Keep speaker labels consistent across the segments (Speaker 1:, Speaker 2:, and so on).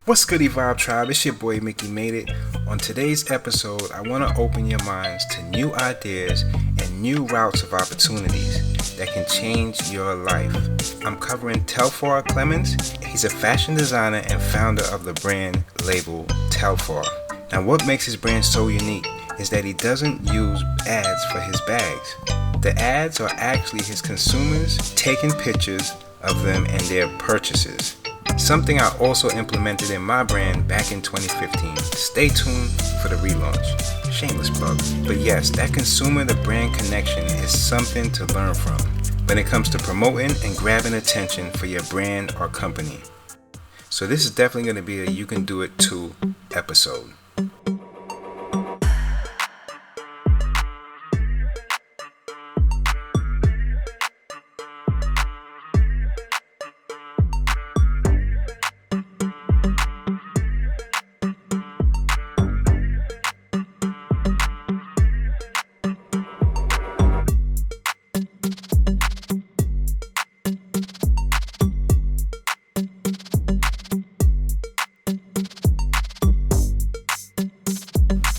Speaker 1: What's good, Evolve Tribe? It's your boy Mickey Made It. On today's episode, I want to open your minds to new ideas and new routes of opportunities that can change your life. I'm covering Telfar Clemens. He's a fashion designer and founder of the brand label Telfar. Now, what makes his brand so unique is that he doesn't use ads for his bags. The ads are actually his consumers taking pictures of them and their purchases. Something I also implemented in my brand back in 2015. Stay tuned for the relaunch. Shameless plug. But yes, that consumer to brand connection is something to learn from when it comes to promoting and grabbing attention for your brand or company. So this is definitely going to be a You Can Do It Too episode.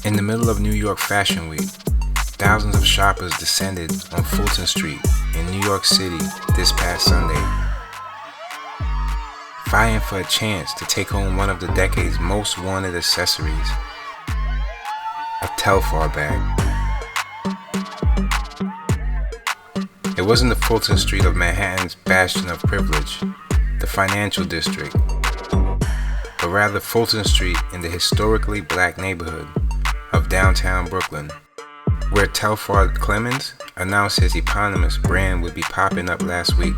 Speaker 1: In the middle of New York Fashion Week, thousands of shoppers descended on Fulton Street in New York City this past Sunday, vying for a chance to take home one of the decade's most wanted accessories, a Telfar bag. It wasn't the Fulton Street of Manhattan's bastion of privilege, the financial district, but rather Fulton Street in the historically black neighborhood of downtown Brooklyn, where Telfar Clemens announced his eponymous brand would be popping up last week.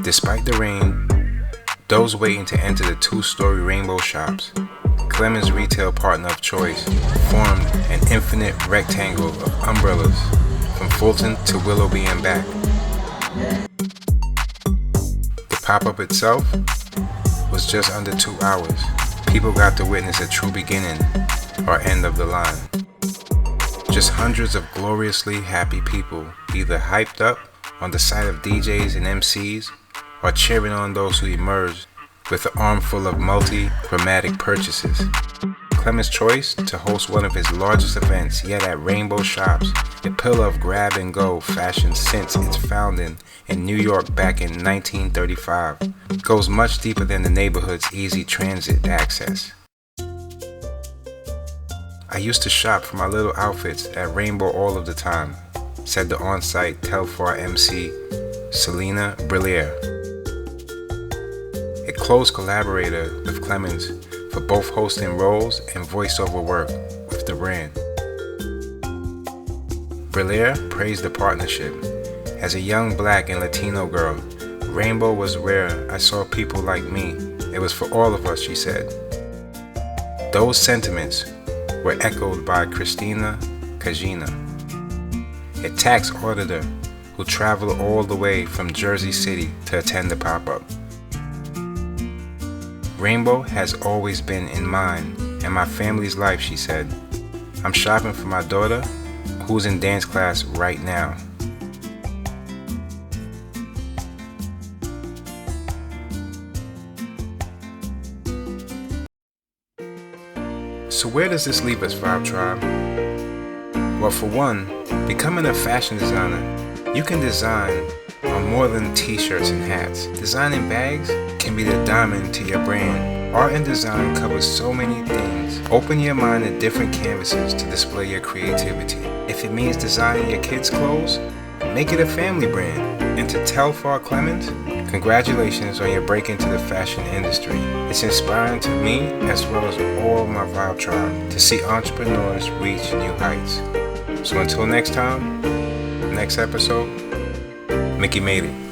Speaker 1: Despite the rain, those waiting to enter the two-story Rainbow shops, Clemens' retail partner of choice formed an infinite rectangle of umbrellas from Fulton to Willoughby and back. The pop-up itself was just under 2 hours. People got to witness a true beginning or end of the line. Just hundreds of gloriously happy people either hyped up on the sight of DJs and MCs or cheering on those who emerged with an armful of multi-chromatic purchases. Clemens' choice to host one of his largest events yet at Rainbow Shops, a pillar of grab-and-go fashion since its founding in New York back in 1935, goes much deeper than the neighborhood's easy transit access. I used to shop for my little outfits at Rainbow all of the time, said the on-site Telfar MC, Selena Brillier, a close collaborator with Clemens for both hosting roles and voiceover work with the brand. Brillier praised the partnership. As a young black and Latino girl, Rainbow was where I saw people like me. It was for all of us, she said. Those sentiments were echoed by Christina Kajina, a tax auditor who traveled all the way from Jersey City to attend the pop-up. Rainbow has always been in mine and my family's life, she said. I'm shopping for my daughter, who's in dance class right now. So where does this leave us, Vibe Tribe? Well, for one, becoming a fashion designer, you can design on more than t-shirts and hats. Designing bags can be the diamond to your brand. Art and design covers so many things. Open your mind to different canvases to display your creativity. If it means designing your kids' clothes, make it a family brand. And to Telfar Clemens, congratulations on your break into the fashion industry. It's inspiring to me as well as all my Vibe Tribe to see entrepreneurs reach new heights. So until next time, next episode, Mickey made it.